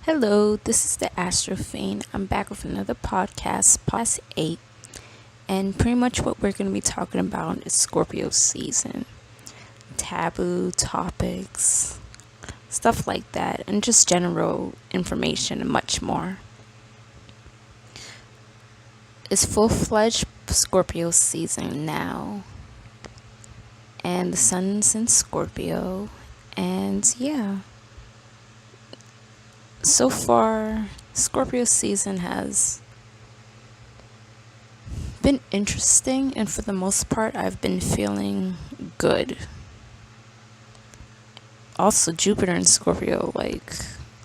Hello, this is the Astrofiend. I'm back with another podcast 8, and pretty much what we're going to be talking about is Scorpio season, taboo topics, stuff like that, and just general information and much more. It's full-fledged Scorpio season now, and the sun's in Scorpio, and yeah. So far, Scorpio season has been interesting, and for the most part, I've been feeling good. Also, Jupiter in Scorpio,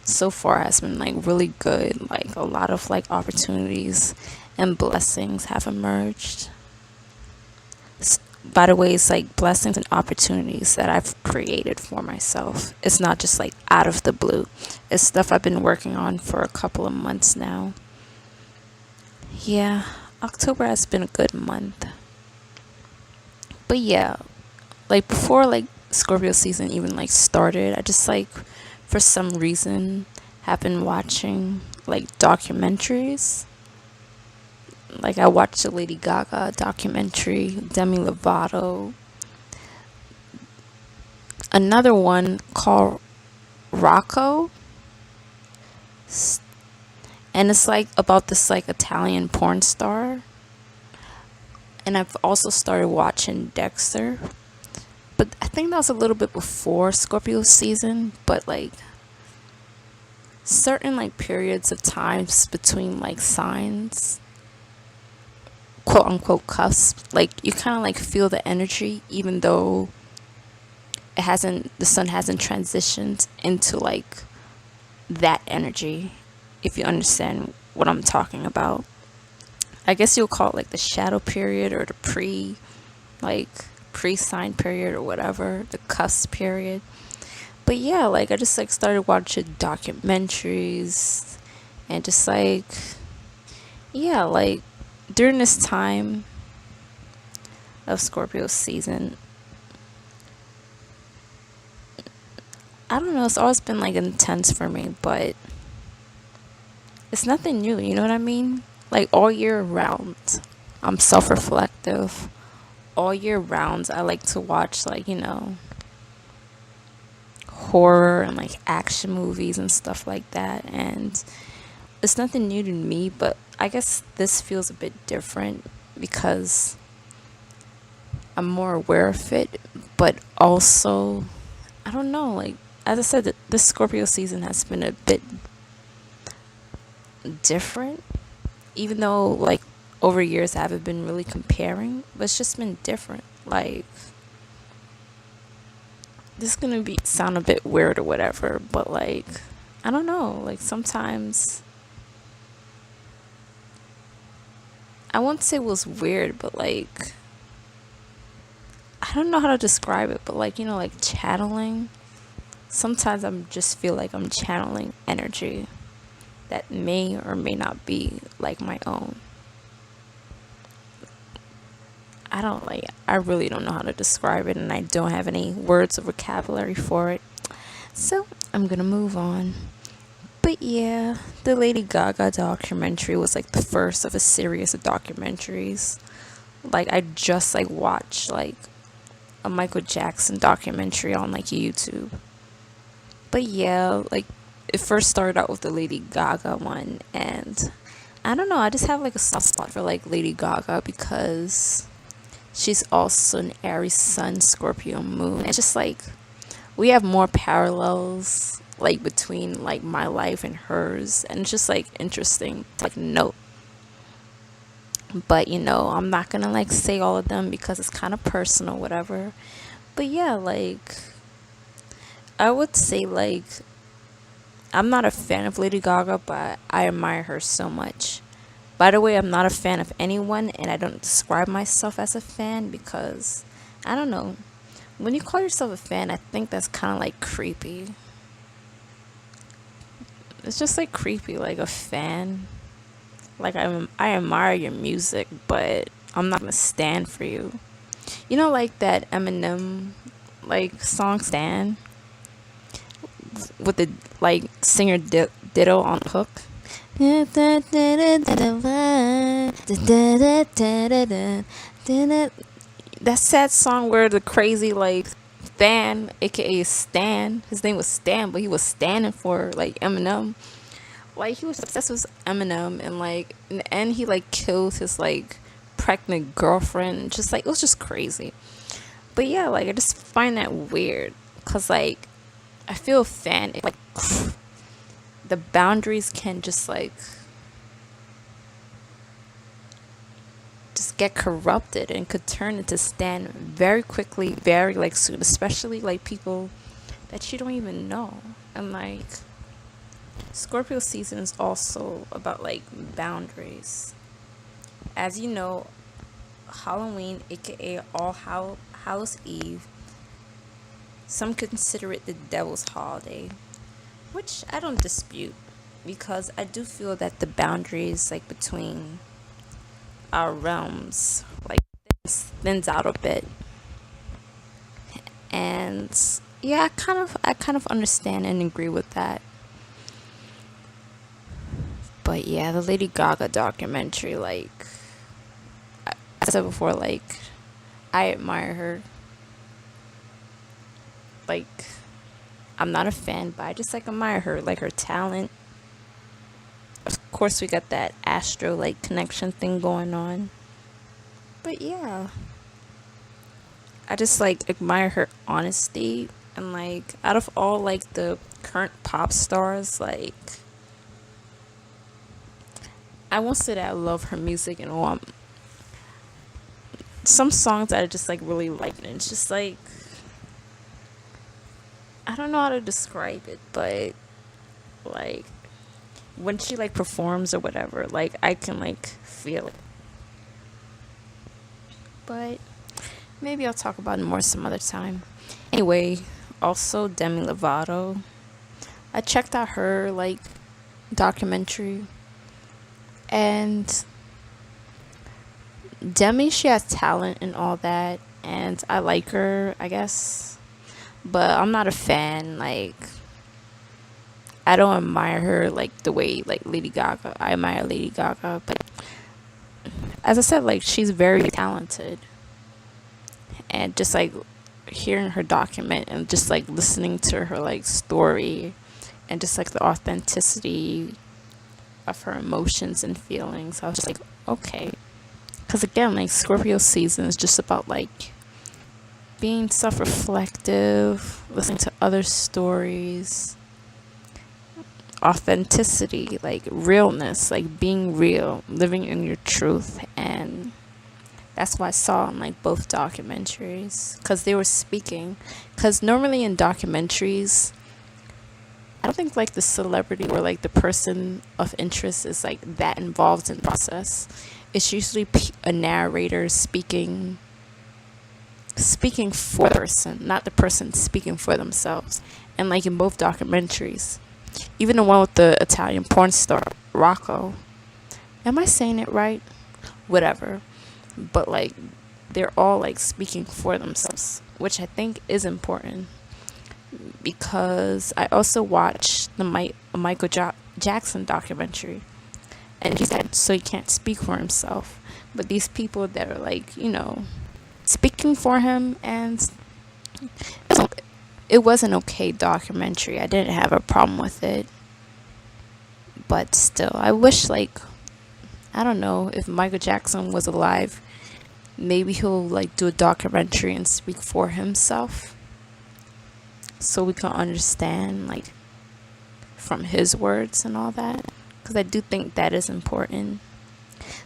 so far has been really good. A lot of opportunities and blessings have emerged. By the way, it's blessings and opportunities that I've created for myself. It's not just out of the blue. It's stuff I've been working on for a couple of months now. Yeah, October has been a good month. But yeah, before Scorpio season even started, I just for some reason have been watching documentaries. I watched the Lady Gaga documentary, Demi Lovato. Another one called Rocco. And it's about this Italian porn star. And I've also started watching Dexter. But I think that was a little bit before Scorpio season. But certain periods of times between signs, quote unquote cusp, you kind of feel the energy, even though the sun hasn't transitioned into that energy, if you understand what I'm talking about. I guess you'll call it the shadow period, or the pre-sign period, or whatever, the cusp period. But yeah, I just started watching documentaries, and just yeah, during this time of Scorpio season, I don't know, it's always been intense for me, but it's nothing new, you know what I mean? All year round, I'm self-reflective. All year round, I like to watch horror and action movies and stuff like that, and it's nothing new to me, but I guess this feels a bit different because I'm more aware of it, but also, I don't know, as I said, this Scorpio season has been a bit different, even though over years I haven't been really comparing, but it's just been different. This is gonna be sound a bit weird or whatever, but I don't know, sometimes I won't say it was weird, but I don't know how to describe it, but channeling. Sometimes I'm just feel I'm channeling energy that may or may not be my own. I really don't know how to describe it, and I don't have any words or vocabulary for it. So I'm gonna move on. But yeah, the Lady Gaga documentary was the first of a series of documentaries. I just watched a Michael Jackson documentary on YouTube. But yeah, it first started out with the Lady Gaga one, and I don't know, I just have a soft spot for Lady Gaga because she's also an Aries Sun, Scorpio Moon. It's just we have more parallels between my life and hers, and it's just interesting to note. But I'm not gonna say all of them because it's kind of personal, whatever. But yeah, I would say I'm not a fan of Lady Gaga, but I admire her so much. By the way, I'm not a fan of anyone, and I don't describe myself as a fan because, I don't know, when you call yourself a fan, I think that's kind of creepy. It's just creepy, a fan. I admire your music, but I'm not gonna stand for you. You know, that Eminem song "Stan" with the singer Ditto on the hook. That sad song where the crazy like Stan, aka Stan, his name was Stan, but he was standing for like Eminem. Like he was obsessed with Eminem, and like in the end he like killed his like pregnant girlfriend. Just like it was just crazy. But yeah, like I just find that weird, cause like I feel fan like the boundaries can just get corrupted and could turn into Stan very quickly, very like soon, especially like people that you don't even know. And like Scorpio season is also about like boundaries. As you know, Halloween, aka Hallows Eve, some consider it the devil's holiday, which I don't dispute, because I do feel that the boundaries like between our realms like thins out a bit. And yeah, I kind of understand and agree with that. But yeah, the Lady Gaga documentary, like I said before, like I admire her. Like I'm not a fan, but I just like admire her, like her talent. Of course, we got that astro like connection thing going on. But yeah, I just like admire her honesty, and like out of all like the current pop stars, like I won't say that I love her music and all. Some songs that I just like really like, and it's just like I don't know how to describe it, but like when she like performs or whatever, like I can like feel it. But maybe I'll talk about it more some other time. Anyway, also Demi Lovato. I checked out her like documentary, and Demi, she has talent and all that, and I like her, I guess. But I'm not a fan, like I don't admire her like the way like Lady Gaga. I admire Lady Gaga, but as I said, like she's very talented, and just like hearing her document and just like listening to her like story, and just like the authenticity of her emotions and feelings, I was just like, okay. Because again, like Scorpio season is just about like being self-reflective, listening to other stories, authenticity, like realness, like being real, living in your truth. And that's what I saw in like both documentaries, because they were speaking. Because normally in documentaries, I don't think like the celebrity or like the person of interest is like that involved in the process. It's usually a narrator speaking for the person, not the person speaking for themselves. And like in both documentaries, even the one with the Italian porn star Rocco, am I saying it right? Whatever. But like they're all like speaking for themselves, which I think is important, because I also watched the Michael Jackson documentary, and he said so he can't speak for himself, but these people that are like, you know, speaking for him, and it was an okay documentary. I didn't have a problem with it, but still, I wish like, I don't know, if Michael Jackson was alive, maybe he'll like do a documentary and speak for himself, so we can understand like from his words and all that, because I do think that is important.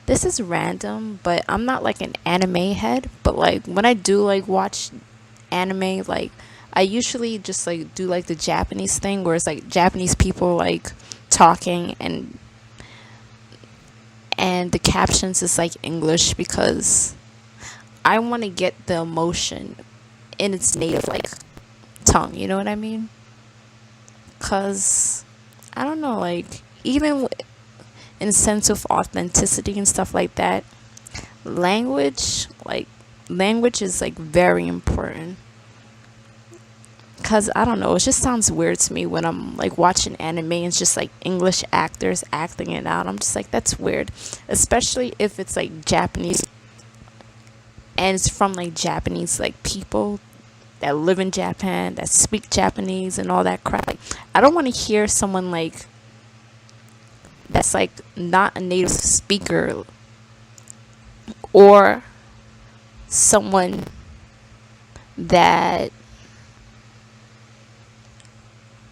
This is random, but I'm not like an anime head, but like when I do like watch anime, like I usually just like do like the Japanese thing, where it's like Japanese people like talking, and the captions is like English, because I want to get the emotion in its native like tongue, you know what I mean? Because I don't know, like even in sense of authenticity and stuff like that, language is like very important, because I don't know, it just sounds weird to me when I'm like watching anime and it's just like English actors acting it out. I'm just like, that's weird, especially if it's like Japanese and it's from like Japanese like people that live in Japan that speak Japanese and all that crap. Like, I don't want to hear someone like that's like not a native speaker, or someone that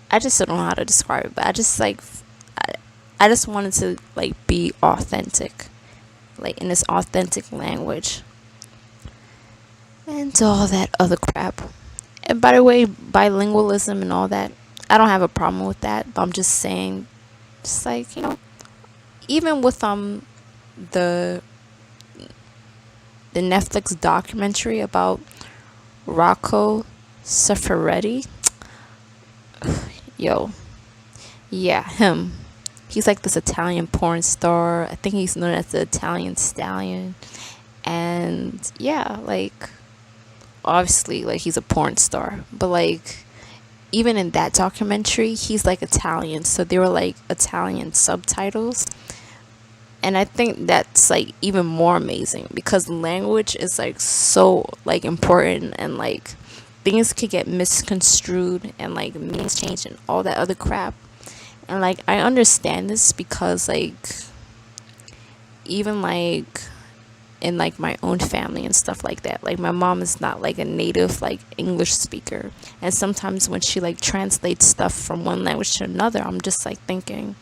I just don't know how to describe it, but I, I just wanted to like be authentic, like in this authentic language and all that other crap. And by the way, bilingualism and all that, I don't have a problem with that, but I'm just saying, just like, even with the the Netflix documentary about Rocco Siffredi, yo, yeah, him. He's like this Italian porn star. I think he's known as the Italian Stallion. And yeah, like, obviously, like, he's a porn star. But like, even in that documentary, he's like Italian. So there were like Italian subtitles. And I think that's like even more amazing because language is like so like important, and like things could get misconstrued and like meanings change and all that other crap. And like I understand this because like even like in like my own family and stuff like that, like my mom is not like a native like English speaker, and sometimes when she like translates stuff from one language to another, I'm just like thinking,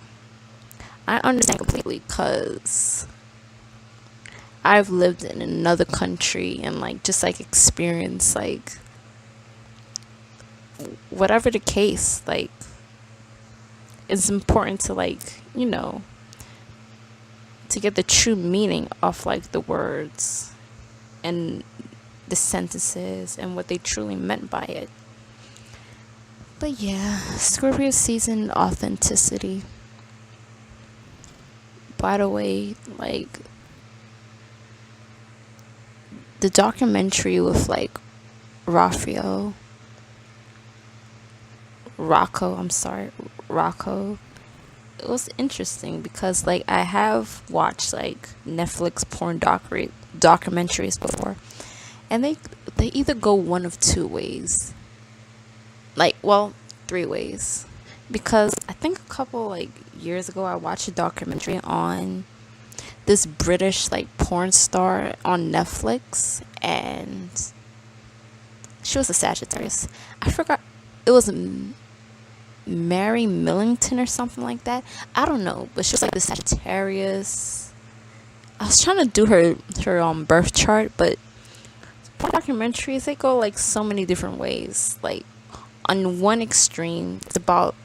I understand completely because I've lived in another country and like just like experienced like whatever the case, like it's important to like, to get the true meaning of like the words and the sentences and what they truly meant by it. But yeah, Scorpio season authenticity. By the way, like the documentary with like Raphael, Rocco, it was interesting because like I have watched like Netflix porn documentaries before, and they either go one of two ways, like, well, three ways, because I think a couple like years ago I watched a documentary on this British like porn star on Netflix, and she was a Sagittarius. I forgot, it was Mary Millington or something like that. I don't know, but she was like the Sagittarius. I was trying to do her birth chart, but documentaries, they go like so many different ways. Like on one extreme, it's about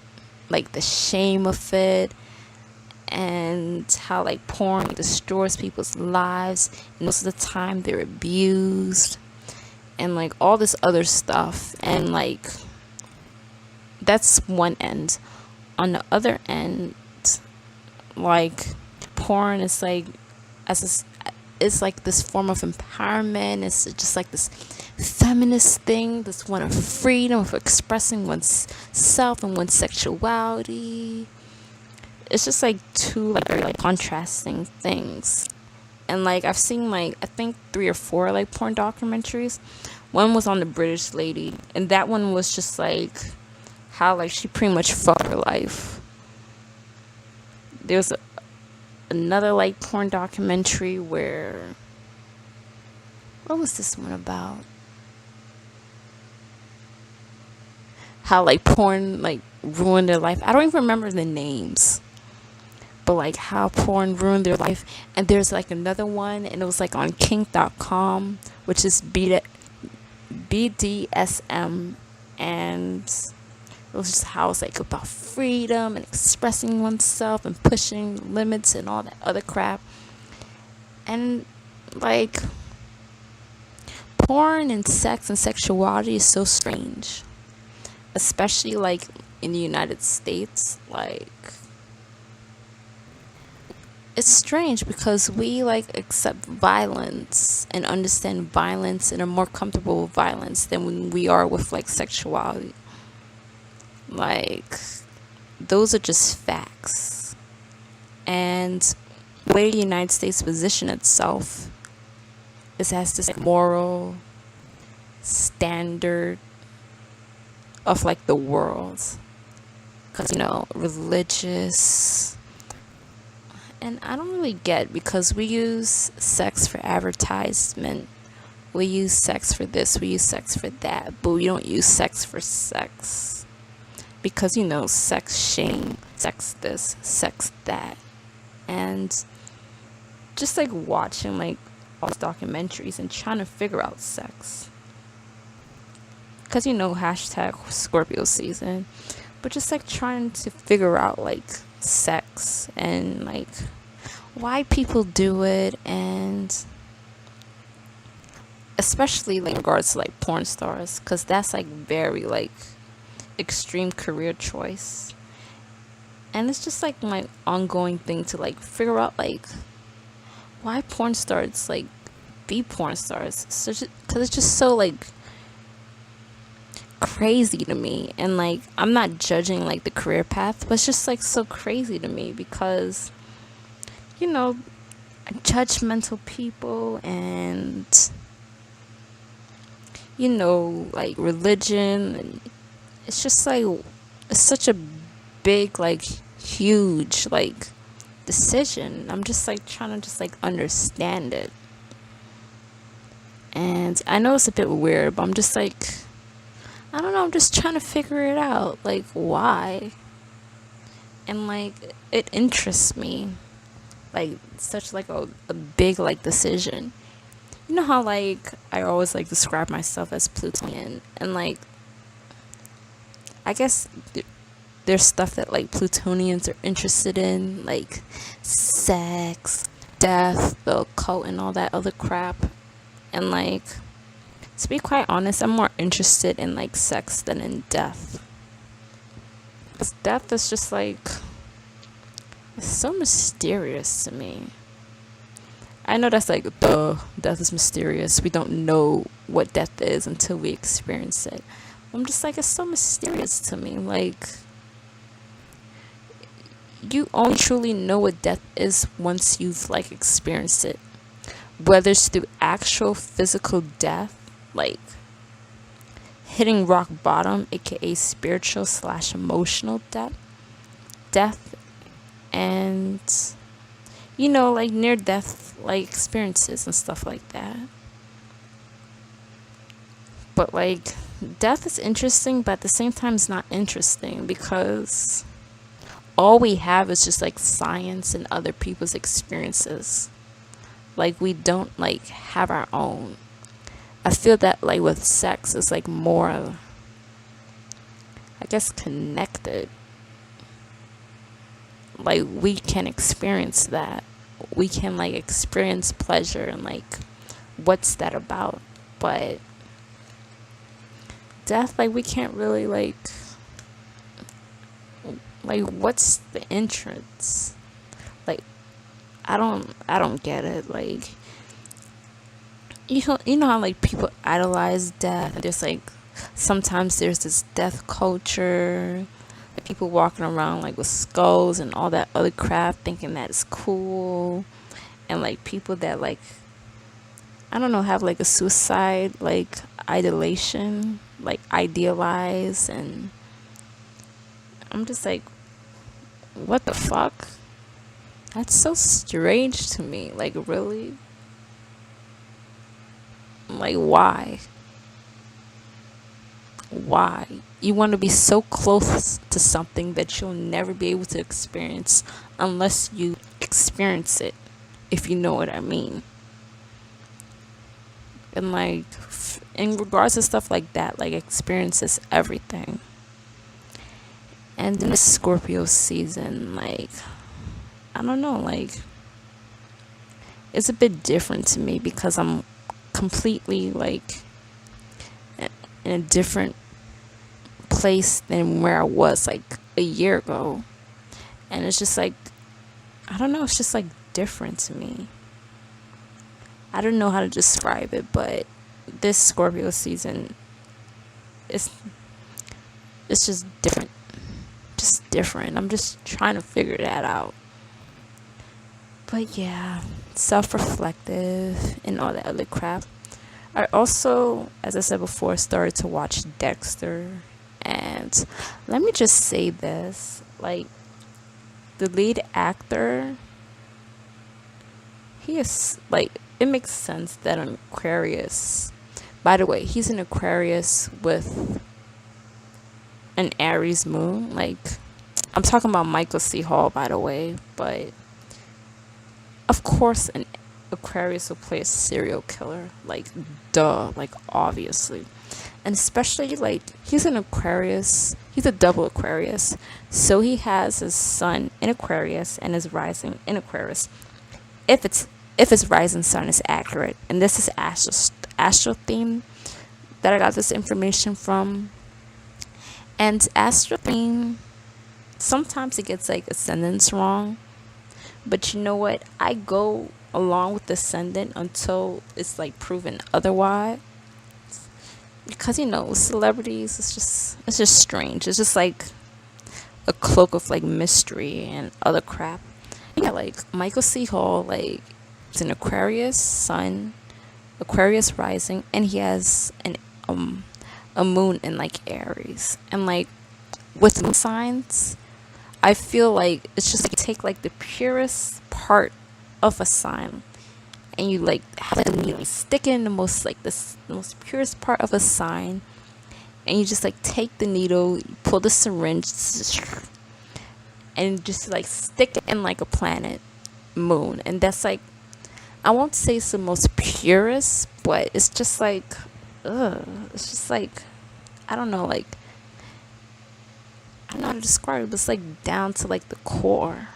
like the shame of it and how like porn destroys people's lives, and most of the time they're abused and like all this other stuff, and like that's one end. On the other end, like porn is like it's like this form of empowerment. It's just like this feminist thing, this one of freedom of expressing one's self and one's sexuality. It's just like two like very like contrasting things. And like I've seen like I think 3 or 4 like porn documentaries. One was on the British lady, and that one was just like how like she pretty much fucked her life. There's another like porn documentary where, what was this one about? How like porn like ruined their life. I don't even remember the names, but like how porn ruined their life. And there's like another one, and it was like on kink.com, which is BDSM, and it was just how it's like about freedom and expressing oneself and pushing limits and all that other crap. And like porn and sex and sexuality is so strange, especially like in the United States. Like it's strange because we like accept violence and understand violence and are more comfortable with violence than when we are with like sexuality. Like, those are just facts. And the way the United States position itself is as this moral standard of like the world. Because, religious. And I don't really get, because we use sex for advertisement. We use sex for this, we use sex for that, but we don't use sex for sex. Because, sex shame, sex this, sex that. And just like watching like all these documentaries and trying to figure out sex. Because, hashtag Scorpio season. But just like trying to figure out like sex and like why people do it, and especially like in regards to like porn stars, because that's like very like extreme career choice. And it's just like my ongoing thing to like figure out like why porn stars like be porn stars. So because it's just so like crazy to me. And like I'm not judging like the career path, but it's just like so crazy to me because judgmental people and like religion, and it's just like it's such a big like huge like decision. I'm just like trying to just like understand it. And I know it's a bit weird, but I'm just like, I don't know, I'm just trying to figure it out, like why. And like it interests me, like such like a big like decision. You know how like I always like describe myself as Plutonian, and like I guess there's stuff that like Plutonians are interested in, like sex, death, the occult, and all that other crap. And like, to be quite honest, I'm more interested in like sex than in death. Because death is just like, it's so mysterious to me. I know that's like, death is mysterious. We don't know what death is until we experience it. I'm just like, it's so mysterious to me. Like, you only truly know what death is once you've like experienced it. Whether it's through actual physical death, like hitting rock bottom, aka spiritual / emotional death, and like near death like experiences and stuff like that. But like death is interesting, but at the same time it's not interesting, because all we have is just like science and other people's experiences. Like we don't like have our own. I feel that like with sex it's like more, I guess, connected. Like we can experience that. We can like experience pleasure and like what's that about. But death, like we can't really like what's the entrance? Like I don't get it. Like you know how like people idolize death. There's like sometimes there's this death culture, like people walking around like with skulls and all that other crap, thinking that is cool. And like people that like, I don't know, have like a suicide like idolation, like idealize. And I'm just like, what the fuck? That's so strange to me. Like, really? Like, why? Why? You want to be so close to something that you'll never be able to experience unless you experience it, if you know what I mean. And like, in regards to stuff like that, like experience is everything. And in this Scorpio season, like, I don't know, like, it's a bit different to me because I'm completely like in a different place than where I was like a year ago. And it's just like, I don't know, it's just like different to me. I don't know how to describe it, but this Scorpio season, it's just different. different. I'm just trying to figure that out. But yeah, self-reflective and all that other crap. I also, as I said before, started to watch Dexter. And let me just say this, like, the lead actor, he is, like, it makes sense that an Aquarius, by the way, he's an Aquarius with an Aries moon. Like, I'm talking about Michael C. Hall, by the way, but of course an Aquarius will play a serial killer. Like, duh, like, obviously. And especially, like, he's an Aquarius, he's a double Aquarius. So he has his sun in Aquarius and his rising in Aquarius. If his rising sun is accurate. And this is astro theme that I got this information from. And astro theme, sometimes it gets like ascendants wrong. But you know what? I go along with the ascendant until it's like proven otherwise. Because celebrities, it's just strange. It's just like a cloak of like mystery and other crap. Yeah, like Michael C. Hall, like, it's an Aquarius sun, Aquarius rising, and he has a moon in like Aries. And like with moon signs, I feel like it's just like you take like the purest part of a sign and you like have to really stick it in the most like the most purest part of a sign, and you just like take the needle, you pull the syringe, and just like stick it in like a planet moon. And that's like, I won't say it's the most purest, but it's just like, it's just like, I don't know, like, I don't know how to describe it, but it's like down to like the core.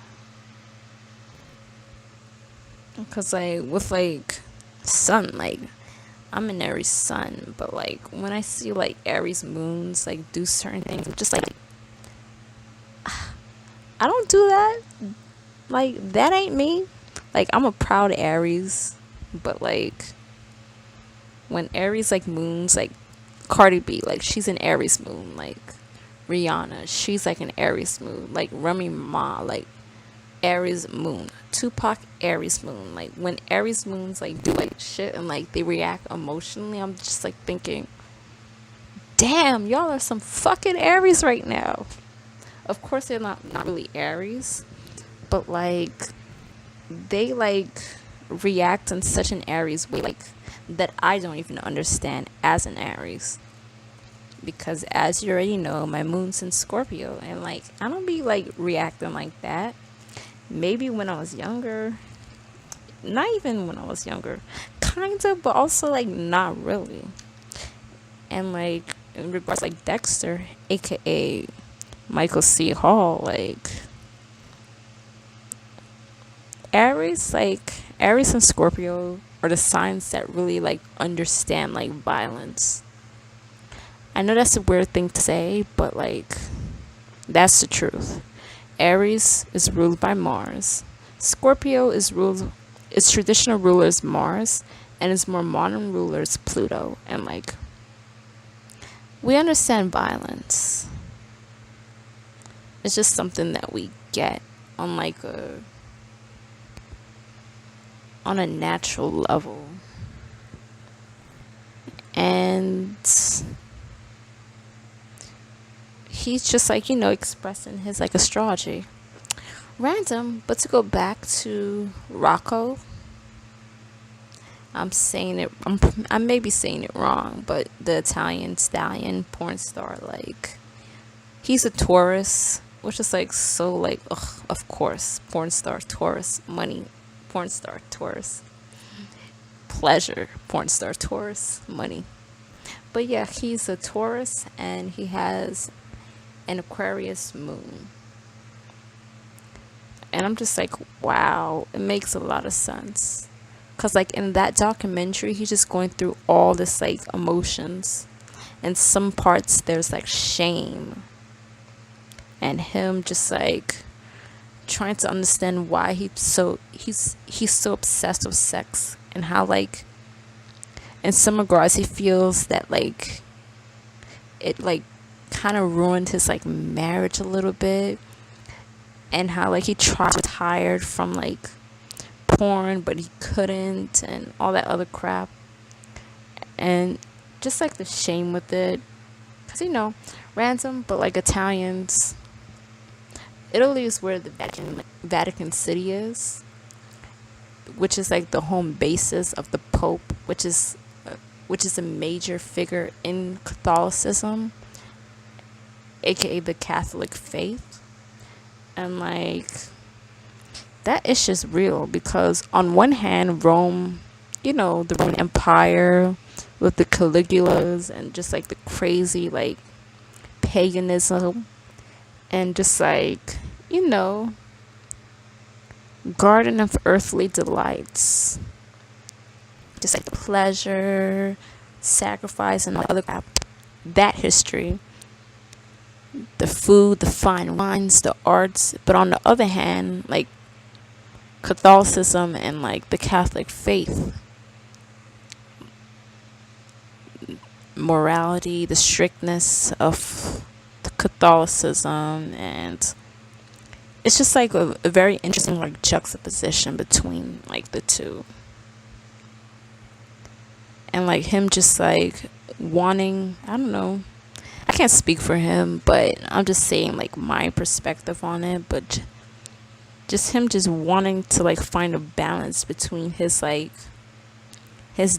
Because like with like sun, like, I'm an Aries sun, but like when I see like Aries moons like do certain things, I'm just like, I don't do that. Like, that ain't me. Like, I'm a proud Aries, but like when Aries like moons, like Cardi B, like, she's an Aries moon. Like Rihanna, she's like an Aries moon. Like Remy Ma, like Aries moon. Tupac, Aries moon. Like when Aries moons like do like shit and like they react emotionally, I'm just like thinking, damn, y'all are some fucking Aries right now. Of course they're not really Aries, but like they like react in such an Aries way, like, that I don't even understand as an Aries. Because as you already know, my moon's in Scorpio, and like I don't be like reacting like that. Maybe when I was younger, not even when I was younger, kind of, but also like not really. And like in regards like Dexter, aka Michael C. Hall, like Aries and Scorpio are the signs that really like understand like violence. I know that's a weird thing to say, but like that's the truth. Aries is ruled by Mars. Scorpio its traditional ruler is Mars, and its more modern ruler is Pluto. And like, we understand violence. It's just something that we get on like on a natural level. And he's just like, expressing his like astrology. Random, but to go back to Rocco, I may be saying it wrong, but the Italian stallion porn star, like, he's a Taurus, which is like so like, ugh, of course, porn star, Taurus, money, porn star, Taurus, pleasure, porn star, Taurus, money. But yeah, he's a Taurus and he has an Aquarius moon. And I'm just like, wow, it makes a lot of sense. Because like in that documentary, he's just going through all this like emotions. And some parts there's like shame. And him just like trying to understand why he's so obsessed with sex. And how like in some regards he feels that like it like kind of ruined his like marriage a little bit. and how like he tried to retire from like porn but he couldn't and all that other crap, and just like the shame with it, because random, but like Italians, Italy is where the Vatican City is, which is like the home basis of the Pope, which is a major figure in Catholicism, aka the Catholic faith. And like that is just real, because on one hand, Rome, the Roman Empire with the Caligulas and just like the crazy like paganism, and just like, garden of earthly delights, just like the pleasure, sacrifice, and all other crap. That history, the food, the fine wines, the arts. But on the other hand, like Catholicism and like the Catholic faith, morality, the strictness of the Catholicism, and it's just like a very interesting like juxtaposition between like the two. And like him just like wanting, I don't know, I can't speak for him, but I'm just saying like my perspective on it. But just him just wanting to like find a balance between his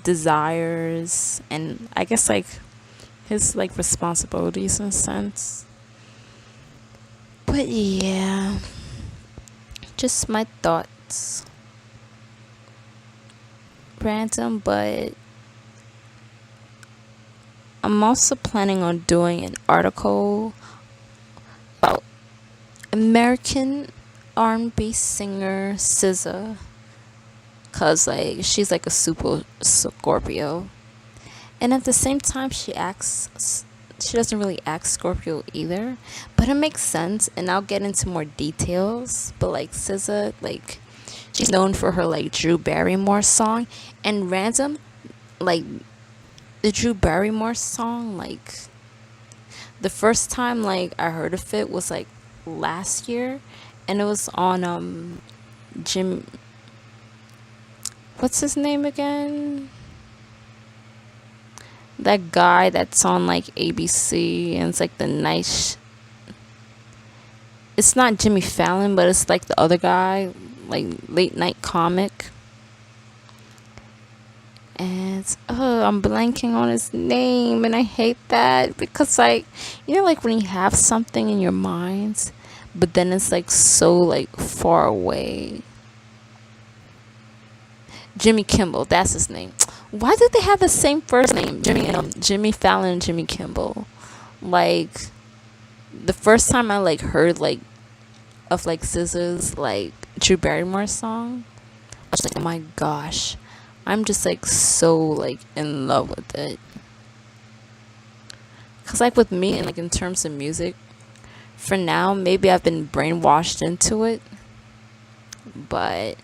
desires and I guess like his like responsibilities in a sense. But yeah, just my thoughts. Random, but I'm also planning on doing an article about American R&B singer SZA, cause like she's like a super Scorpio, and at the same time she doesn't really act Scorpio either, but it makes sense, and I'll get into more details. But like SZA, like she's known for her like Drew Barrymore song, and random, like the Drew Barrymore song, like the first time like I heard of it was like last year, and it was on Jim, what's his name again? That guy that's on like ABC, and it's like the nice. It's not Jimmy Fallon, but it's like the other guy, like late night comic. And I'm blanking on his name, and I hate that, because like like when you have something in your mind, but then it's like so like far away. Jimmy Kimmel, that's his name. Why do they have the same first name? Jimmy Fallon and Jimmy Kimmel. Like the first time I like heard like of like SZA's like Drew Barrymore song, I was like, oh my gosh, I'm just like so like in love with it. Cause like with me, and like in terms of music, for now maybe I've been brainwashed into it, but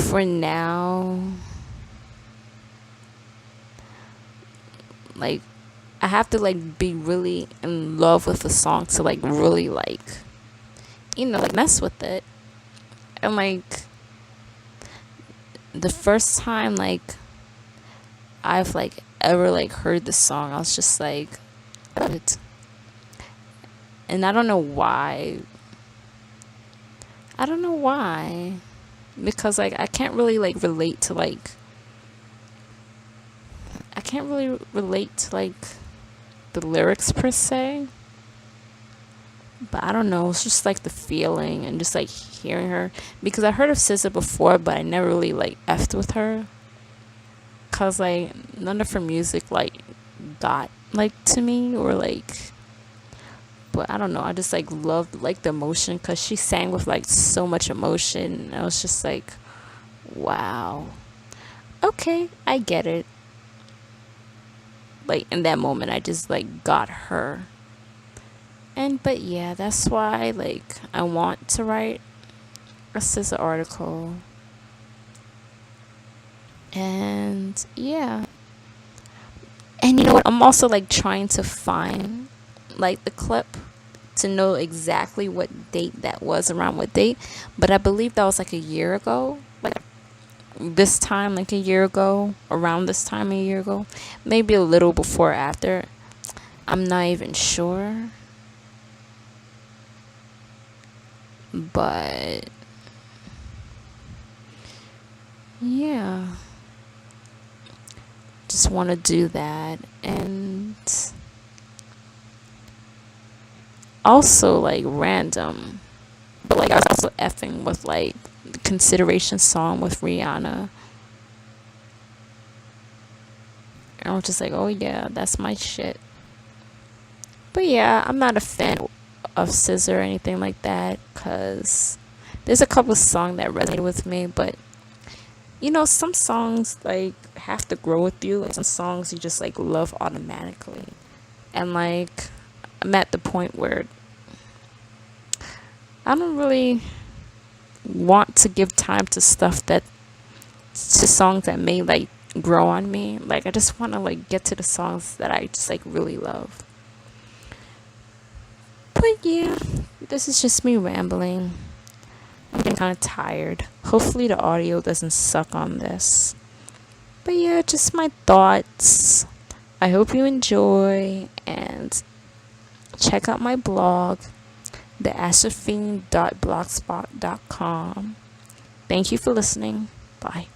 for now, like I have to like be really in love with the song to like really like like mess with it. And like the first time like I've like ever like heard the song, I was just like, what? And I don't know why. Because like I can't really like relate to like the lyrics per se, but I don't know, it's just like the feeling and just like hearing her, because I heard of SZA before, but I never really like effed with her, cause like none of her music like got like to me, or like, but I don't know, I just like loved like the emotion, cause she sang with like so much emotion, and I was just like, wow, okay, I get it. Like in that moment I just like got her. And but yeah, that's why like I want to write a SZA article. And yeah, and you know what, I'm also like trying to find like the clip to know exactly what date that was, around what date, but I believe that was like a year ago. Like this time, like a year ago, around this time a year ago, maybe a little before or after. I'm not even sure. But yeah, just want to do that. And also, like, random, but like I was also effing with like the Consideration song with Rihanna. And I was just like, oh yeah, that's my shit. But yeah, I'm not a fan of Scissor or anything like that, because there's a couple of songs that resonated with me, but some songs like have to grow with you, and some songs you just like love automatically. And like, I'm at the point where I don't really want to give time to stuff that to songs that may like grow on me. Like, I just want to like get to the songs that I just like really love. But yeah, this is just me rambling. I'm getting kind of tired. Hopefully the audio doesn't suck on this. But yeah, just my thoughts. I hope you enjoy, and check out my blog, theastrofiend.blogspot.com. Thank you for listening. Bye.